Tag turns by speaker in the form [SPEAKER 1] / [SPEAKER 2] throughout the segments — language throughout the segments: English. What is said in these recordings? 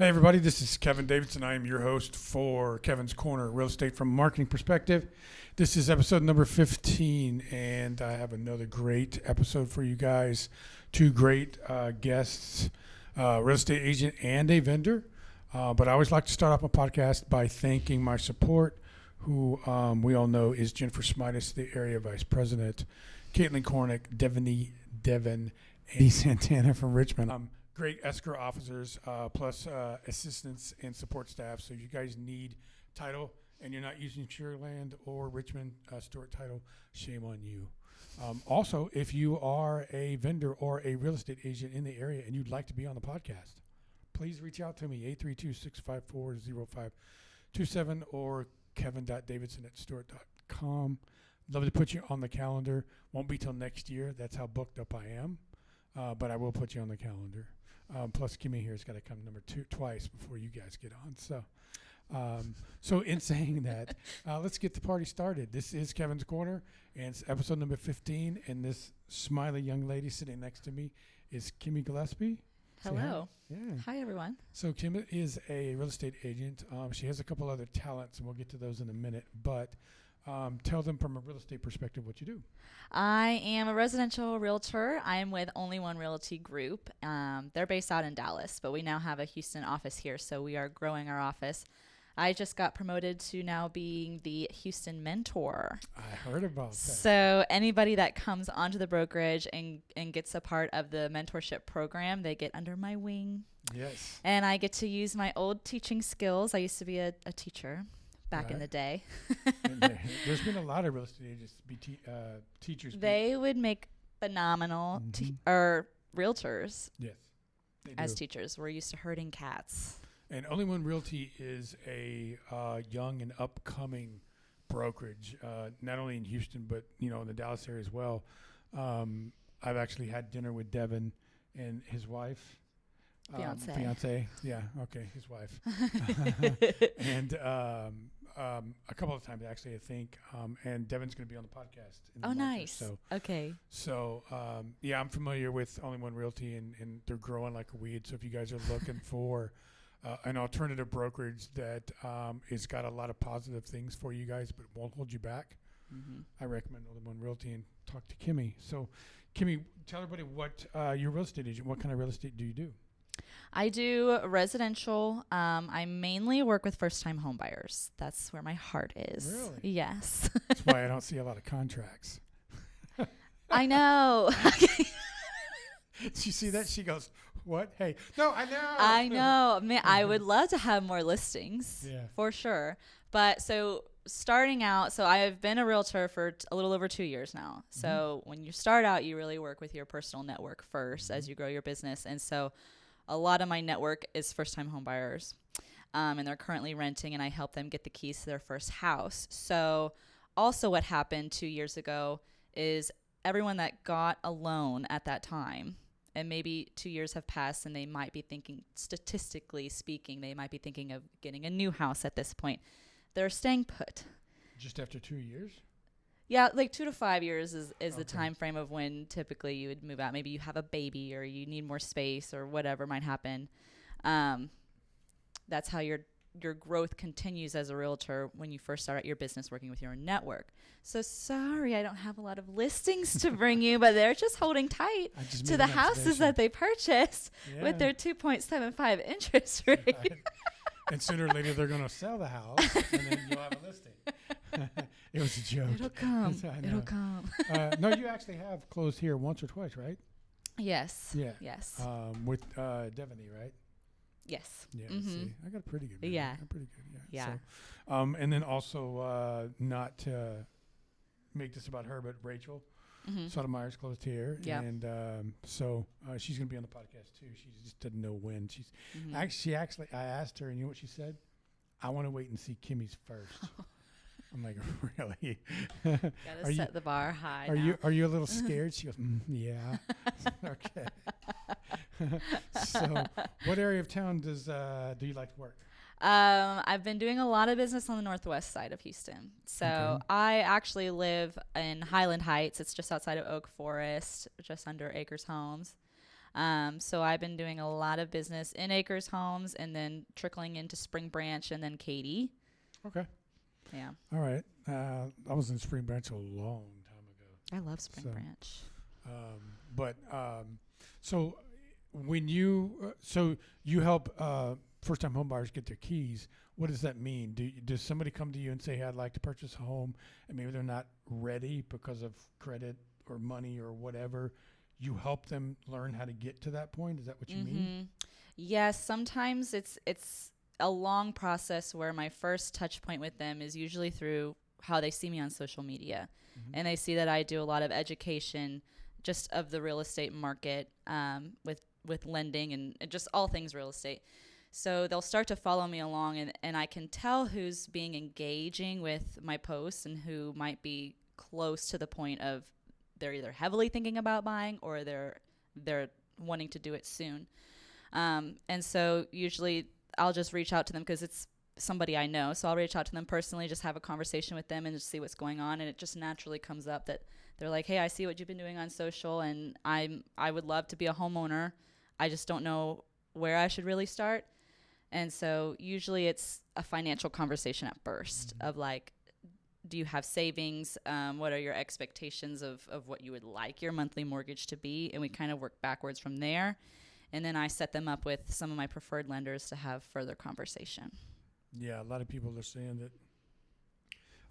[SPEAKER 1] Hey everybody, this is Kevin Davidson. I am your host for Kevin's Corner, real estate from a marketing perspective. This is episode number 15, and I have another great episode for you guys. Two great guests, real estate agent and a vendor. But I always like to start off my podcast by thanking my support, who we all know is Jennifer Smitis, the area vice president, Caitlin Kornick, Devin, and Santana from Richmond. Great escrow officers, plus assistants and support staff. So if you guys need title and you're not using Sugarland or Richmond Stewart Title, shame on you. Also, if you are a vendor or a real estate agent in the area and you'd like to be on the podcast, please reach out to me, 832-654-0527 or kevin.davidson@stewart.com. Love to put you on the calendar. Won't be till next year. That's how booked up I am. But I will put you on the calendar. Plus, Kimmie here has got to come twice before you guys get on. So in saying that, let's get the party started. This is Kevin's Corner, and it's episode number 15. And this smiley young lady sitting next to me is Kimmie Gillespie.
[SPEAKER 2] Hello.
[SPEAKER 1] Yeah.
[SPEAKER 2] Hi, everyone.
[SPEAKER 1] So Kimmie is a real estate agent. She has a couple other talents, and we'll get to those in a minute. But tell them from a real estate perspective what you do.
[SPEAKER 2] I am a residential realtor. I am with Only One Realty Group. They're based out in Dallas, but we now have a Houston office here, so we are growing our office. I just got promoted to now being the Houston mentor.
[SPEAKER 1] I heard about that.
[SPEAKER 2] So anybody that comes onto the brokerage and gets a part of the mentorship program, they get under my wing.
[SPEAKER 1] Yes.
[SPEAKER 2] And I get to use my old teaching skills. I used to be a teacher back in the day.
[SPEAKER 1] There's been a lot of real estate agents be teachers.
[SPEAKER 2] They would make phenomenal or realtors.
[SPEAKER 1] Yes, they
[SPEAKER 2] as
[SPEAKER 1] do.
[SPEAKER 2] teachers. We're used to herding cats.
[SPEAKER 1] And Only One Realty is a young and upcoming brokerage, not only in Houston but in the Dallas area as well. I've actually had dinner with Devin and his wife. Fiance. Yeah. Okay. His wife. And a couple of times actually, I think. And Devin's going to be on the podcast.
[SPEAKER 2] Oh, nice. Okay.
[SPEAKER 1] So, I'm familiar with Only One Realty, and they're growing like a weed. So if you guys are looking for an alternative brokerage that has got a lot of positive things for you guys, but won't hold you back, I recommend Only One Realty and talk to Kimmie. So, Kimmie, tell everybody what you're a real estate agent. What kind of real estate do you do?
[SPEAKER 2] I do residential. I mainly work with first-time home buyers. That's where my heart is.
[SPEAKER 1] Really?
[SPEAKER 2] Yes.
[SPEAKER 1] That's why I don't see a lot of contracts.
[SPEAKER 2] I know.
[SPEAKER 1] Did you see that? She goes, what? Hey, no, I know.
[SPEAKER 2] I know. Man, I would love to have more listings, for sure. But so starting out, so I've been a realtor for a little over 2 years now. So when you start out, you really work with your personal network first as you grow your business. And so a lot of my network is first-time home buyers, and they're currently renting, and I help them get the keys to their first house. So also what happened 2 years ago is everyone that got a loan at that time, and maybe 2 years have passed, and they might be thinking, statistically speaking, they might be thinking of getting a new house at this point. They're staying put.
[SPEAKER 1] Just after 2 years?
[SPEAKER 2] Yeah, like 2 to 5 years is the time frame of when typically you would move out. Maybe you have a baby or you need more space or whatever might happen. That's how your growth continues as a realtor when you first start out your business working with your own network. So sorry, I don't have a lot of listings to bring you, but they're just holding tight to the houses that they purchased with their 2.75 interest rate.
[SPEAKER 1] Right. And sooner or later, they're going to sell the house, and then you'll have a listing. It was a joke.
[SPEAKER 2] It'll come. It'll come.
[SPEAKER 1] No, you actually have closed here once or twice, right?
[SPEAKER 2] Yes.
[SPEAKER 1] Yeah.
[SPEAKER 2] Yes.
[SPEAKER 1] With Devaney, right?
[SPEAKER 2] Yes.
[SPEAKER 1] Yeah. See, I got pretty good.
[SPEAKER 2] Yeah.
[SPEAKER 1] I'm pretty good. Yeah.
[SPEAKER 2] Yeah.
[SPEAKER 1] So, and then also not to make this about her, but Rachel Sotomayor's closed here, and so she's going to be on the podcast too. She just didn't know when. She's actually I asked her, and you know what she said? I want to wait and see Kimmie's first. I'm like, really?
[SPEAKER 2] Gotta set the bar high.
[SPEAKER 1] Are you a little scared? She goes, yeah. Okay. So, what area of town do you like to work?
[SPEAKER 2] I've been doing a lot of business on the northwest side of Houston. So I actually live in Highland Heights. It's just outside of Oak Forest, just under Acres Homes. So I've been doing a lot of business in Acres Homes and then trickling into Spring Branch and then Katy.
[SPEAKER 1] Okay.
[SPEAKER 2] Yeah.
[SPEAKER 1] All right. I was in Spring Branch a long time ago.
[SPEAKER 2] I love Spring Branch.
[SPEAKER 1] So when you you help first-time home buyers get their keys, what does that mean? Does somebody come to you and say, hey, I'd like to purchase a home, and maybe they're not ready because of credit or money or whatever? You help them learn how to get to that point? Is that what you mean?
[SPEAKER 2] Yes, sometimes it's a long process where my first touch point with them is usually through how they see me on social media. And they see that I do a lot of education just of the real estate market with lending and just all things real estate. So they'll start to follow me along, and I can tell who's being engaging with my posts and who might be close to the point of they're either heavily thinking about buying or they're wanting to do it soon. And so usually I'll just reach out to them because it's somebody I know. So I'll reach out to them personally, just have a conversation with them and just see what's going on. And it just naturally comes up that they're like, hey, I see what you've been doing on social, and I would love to be a homeowner. I just don't know where I should really start. And so usually it's a financial conversation at first of like, do you have savings? What are your expectations of what you would like your monthly mortgage to be? And we kind of work backwards from there. And then I set them up with some of my preferred lenders to have further conversation.
[SPEAKER 1] Yeah, a lot of people are saying that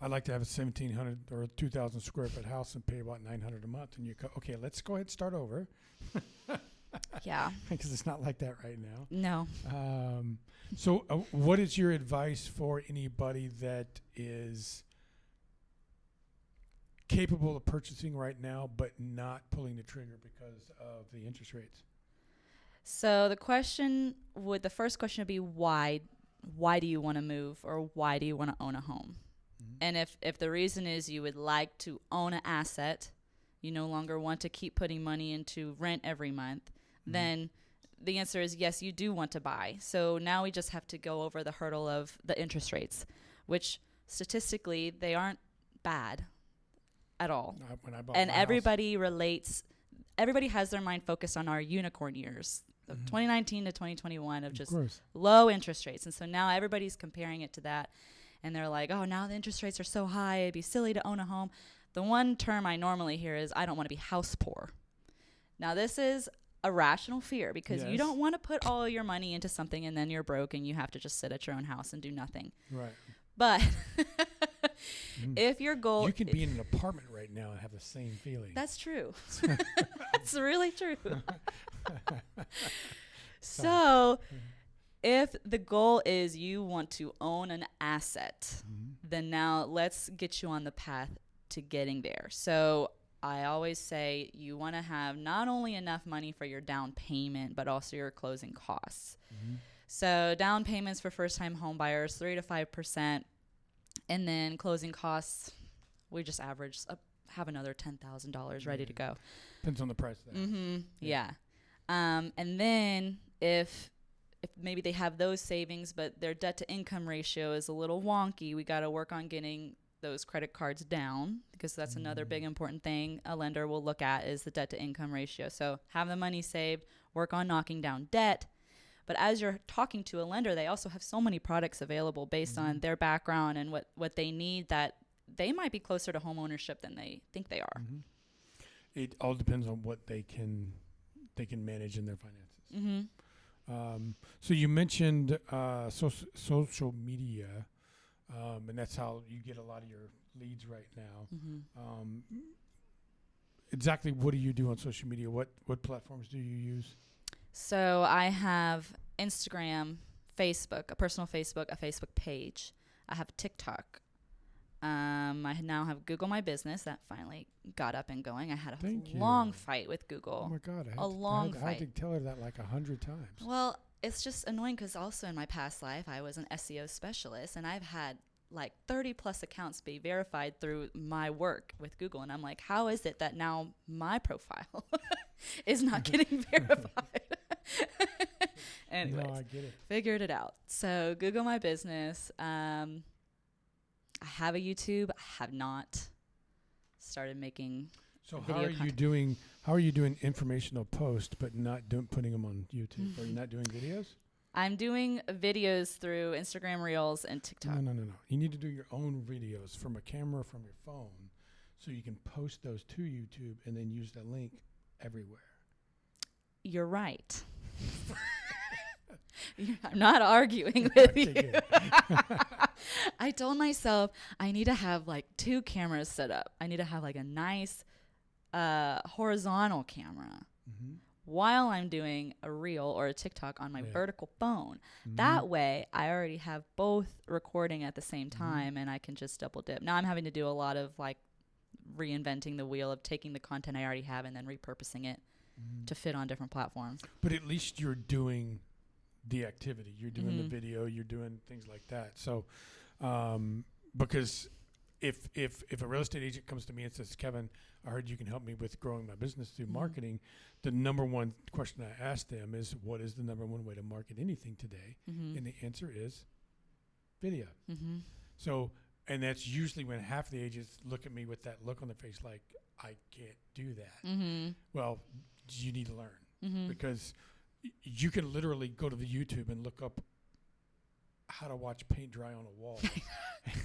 [SPEAKER 1] I'd like to have a 1,700 or 2,000 square foot house and pay about $900 a month. And you go, okay, let's go ahead and start over.
[SPEAKER 2] Yeah.
[SPEAKER 1] Because it's not like that right now.
[SPEAKER 2] No.
[SPEAKER 1] So what is your advice for anybody that is capable of purchasing right now but not pulling the trigger because of the interest rates?
[SPEAKER 2] So the first question would be why? Why do you want to move, or why do you want to own a home? And if the reason is you would like to own an asset, you no longer want to keep putting money into rent every month, then the answer is yes, you do want to buy. So now we just have to go over the hurdle of the interest rates, which statistically they aren't bad at all.
[SPEAKER 1] When I bought
[SPEAKER 2] and
[SPEAKER 1] my
[SPEAKER 2] everybody has their mind focused on our unicorn years of 2019 to 2021 of just low interest rates. And so now everybody's comparing it to that. And they're like, oh, now the interest rates are so high, it'd be silly to own a home. The one term I normally hear is, I don't want to be house poor. Now, this is a rational fear because you don't want to put all your money into something and then you're broke and you have to just sit at your own house and do nothing.
[SPEAKER 1] Right.
[SPEAKER 2] But if your goal...
[SPEAKER 1] You can be in an apartment right now and have the same feeling.
[SPEAKER 2] That's true. That's really true. So... if the goal is you want to own an asset, then now let's get you on the path to getting there. So I always say you want to have not only enough money for your down payment, but also your closing costs. So down payments for first-time home buyers, 3 to 5%. And then closing costs, we just average have another $10,000 ready to go.
[SPEAKER 1] Depends on the price of that.
[SPEAKER 2] Yeah. And then if maybe they have those savings, but their debt to income ratio is a little wonky, we got to work on getting those credit cards down, because that's another big important thing a lender will look at is the debt to income ratio. So have the money saved, work on knocking down debt. But as you're talking to a lender, they also have so many products available based on their background and what they need that they might be closer to home ownership than they think they are.
[SPEAKER 1] It all depends on what they can manage in their finances. So you mentioned social media, and that's how you get a lot of your leads right now. Exactly what do you do on social media? What platforms do you use?
[SPEAKER 2] So I have Instagram, Facebook, a personal Facebook, a Facebook page. I have TikTok. I now have Google My Business that finally got up and going. I had a long fight with Google.
[SPEAKER 1] Oh my God.
[SPEAKER 2] I
[SPEAKER 1] had to tell her that like 100 times.
[SPEAKER 2] Well, it's just annoying because also in my past life, I was an SEO specialist and I've had like 30 plus accounts be verified through my work with Google. And I'm like, how is it that now my profile is not getting verified? Anyways,
[SPEAKER 1] no, I get it.
[SPEAKER 2] Figured it out. So Google My Business. I have a YouTube. I have not started making
[SPEAKER 1] So how How are you doing informational posts but not putting them on YouTube? Are you not doing videos?
[SPEAKER 2] I'm doing videos through Instagram Reels and TikTok.
[SPEAKER 1] No. You need to do your own videos from a camera from your phone so you can post those to YouTube and then use the link everywhere.
[SPEAKER 2] You're right. I'm not arguing with you. I told myself I need to have like 2 cameras set up. I need to have like a nice horizontal camera while I'm doing a reel or a TikTok on my vertical phone. That way I already have both recording at the same time and I can just double dip. Now I'm having to do a lot of like reinventing the wheel of taking the content I already have and then repurposing it to fit on different platforms.
[SPEAKER 1] But at least you're doing the activity. You're doing the video. You're doing things like that. So, because if a real estate agent comes to me and says, Kevin, I heard you can help me with growing my business through marketing, the number one question I ask them is, what is the number one way to market anything today? And the answer is video. So, and that's usually when half the agents look at me with that look on their face like, I can't do that. Well, you need to learn because you can literally go to the YouTube and look up how to watch paint dry on a wall.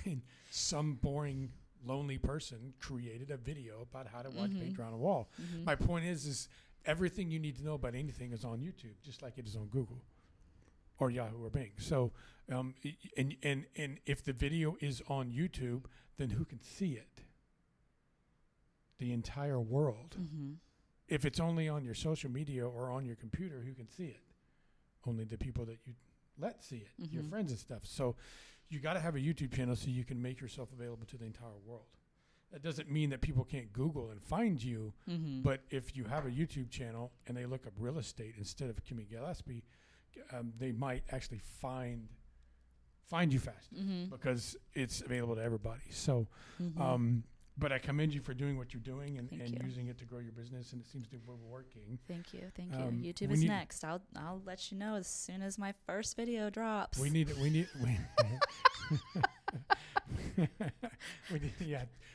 [SPEAKER 1] And some boring, lonely person created a video about how to watch paint dry on a wall. My point is everything you need to know about anything is on YouTube, just like it is on Google or Yahoo or Bing. So, and if the video is on YouTube, then who can see it? The entire world. If it's only on your social media or on your computer, who can see it? Only the people that you let see it, your friends and stuff. So you got to have a YouTube channel so you can make yourself available to the entire world. That doesn't mean that people can't Google and find you, but if you have a YouTube channel and they look up real estate instead of Kimmie Gillespie, they might actually find you faster because it's available to everybody. So, but I commend you for doing what you're doing and using it to grow your business, and it seems to be working.
[SPEAKER 2] Thank you. YouTube is next. I'll let you know as soon as my first video drops.
[SPEAKER 1] We need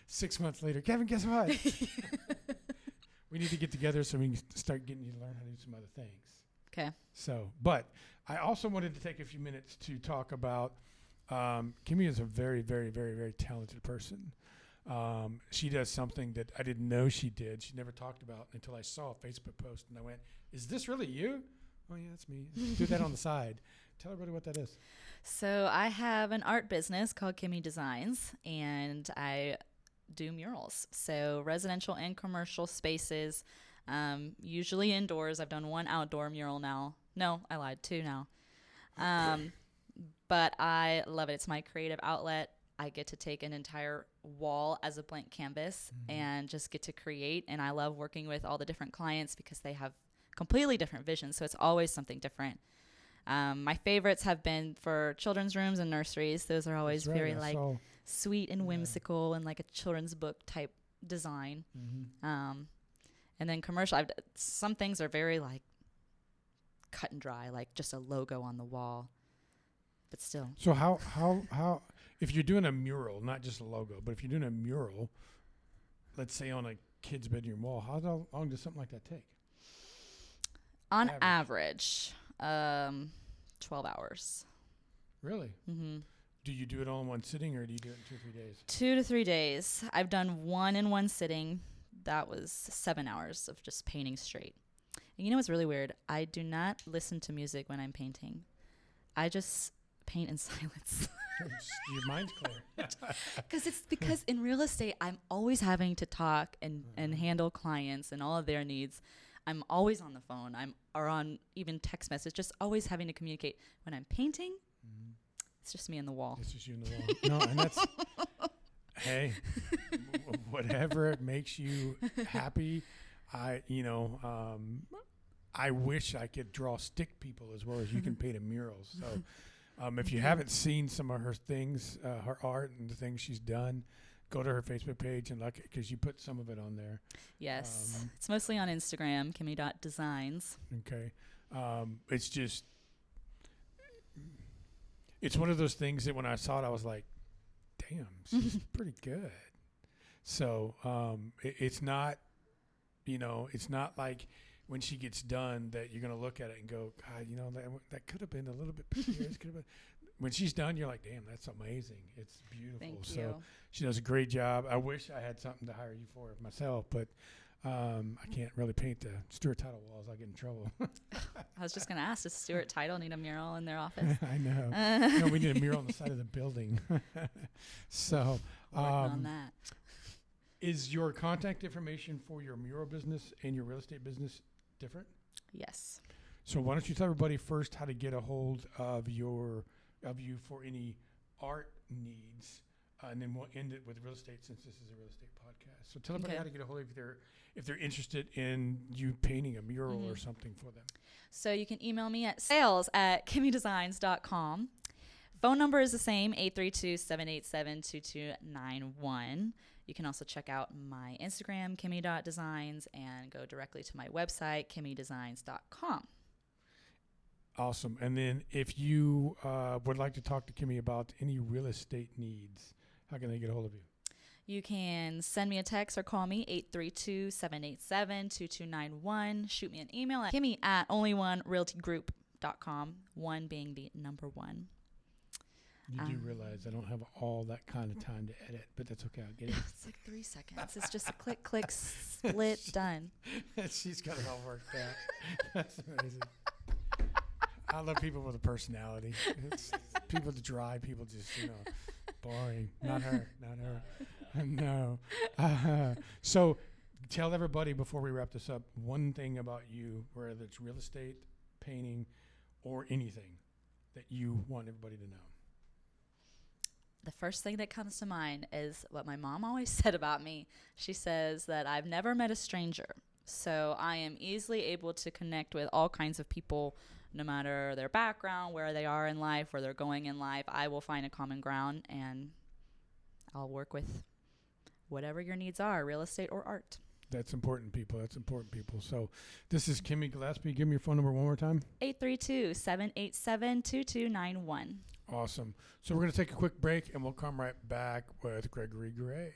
[SPEAKER 1] 6 months later, Kevin, guess what? We need to get together so we can start getting you to learn how to do some other things.
[SPEAKER 2] Okay.
[SPEAKER 1] So, but I also wanted to take a few minutes to talk about Kimmie is a very, very, very, very talented person. She does something that I didn't know she did. She never talked about until I saw a Facebook post, and I went, "Is this really you?" Oh yeah, that's me. Do that on the side. Tell everybody what that is.
[SPEAKER 2] So I have an art business called Kimmie Designs, and I do murals. So residential and commercial spaces, usually indoors. I've done 1 outdoor mural now. No, I lied, 2 now. But I love it. It's my creative outlet. I get to take an entire wall as a blank canvas and just get to create. And I love working with all the different clients because they have completely different visions. So it's always something different. My favorites have been for children's rooms and nurseries. Those are always very sweet and whimsical and like a children's book type design. And then commercial, some things are very like cut and dry, like just a logo on the wall. But still.
[SPEAKER 1] So how if you're doing a mural, not just a logo, but if you're doing a mural, let's say on a kid's bedroom wall, how long does something like that take?
[SPEAKER 2] On average 12 hours.
[SPEAKER 1] Really? Do you do it all in one sitting, or do you do it in 2 or 3 days?
[SPEAKER 2] 2 to 3 days. I've done 1 in one sitting. That was 7 hours of just painting straight. And you know what's really weird? I do not listen to music when I'm painting. I just paint in silence.
[SPEAKER 1] Your mind's clear.
[SPEAKER 2] Because in real estate, I'm always having to talk and handle clients and all of their needs. I'm always on the phone. Or on even text message, just always having to communicate. When I'm painting, it's just me and the wall.
[SPEAKER 1] It's just you and the wall. No, and that's, hey, whatever makes you happy. I wish I could draw stick people as well as you can paint a mural. So if you haven't seen some of her things, her art and the things she's done, go to her Facebook page and look, because you put some of it on there.
[SPEAKER 2] Yes. It's mostly on Instagram, kimmie.designs.
[SPEAKER 1] Okay. It's just, it's one of those things that when I saw it, I was like, damn, she's pretty good. So it's not You know, it's not like when she gets done that you're going to look at it and go, God, you know, that could have been a little bit prettier. This could have been. When she's done, you're like, damn, that's amazing. It's beautiful.
[SPEAKER 2] Thank
[SPEAKER 1] so
[SPEAKER 2] you.
[SPEAKER 1] she does a great job. I wish I had something to hire you for myself, but I can't really paint the Stuart Title walls. I'll get in trouble.
[SPEAKER 2] I was just going to ask, does Stuart Title need a mural in their office?
[SPEAKER 1] I know. No, we need a mural on the side of the building. So
[SPEAKER 2] Working on that.
[SPEAKER 1] Is your contact information for your mural business and your real estate business different?
[SPEAKER 2] Yes.
[SPEAKER 1] So why don't you tell everybody first how to get a hold of you for any art needs, and then we'll end it with real estate since this is a real estate podcast. So tell everybody how to get a hold of you if they're interested in you painting a mural or something for them.
[SPEAKER 2] So you can email me at sales@kimmiedesigns.com. Phone number is the same, 832-787-2291. You can also check out my Instagram, kimmie.designs, and go directly to my website, kimmiedesigns.com.
[SPEAKER 1] Awesome. And then if you would like to talk to Kimmie about any real estate needs, how can they get a hold of you?
[SPEAKER 2] You can send me a text or call me, 832-787-2291. Shoot me an email at kimmie@onlyonerealtygroup.com, 1 being the number 1.
[SPEAKER 1] You do realize I don't have all that kind of time to edit, but that's okay. I'll get it.
[SPEAKER 2] It's like 3 seconds. It's just a click, click, split, done.
[SPEAKER 1] She's got it all worked out. That's amazing. I love people with a personality. It's people to dry, people just, boring. Not her. No. So tell everybody before we wrap this up one thing about you, whether it's real estate, painting, or anything that you want everybody to know.
[SPEAKER 2] The first thing that comes to mind is what my mom always said about me. She says that I've never met a stranger. So I am easily able to connect with all kinds of people, no matter their background, where they are in life, where they're going in life. I will find a common ground, and I'll work with whatever your needs are, real estate or art.
[SPEAKER 1] That's important, people. So this is Kimmie Gillespie. Give me your phone number one more time.
[SPEAKER 2] 832-787-2291.
[SPEAKER 1] Awesome. So we're going to take a quick break, and we'll come right back with Gregory Gray.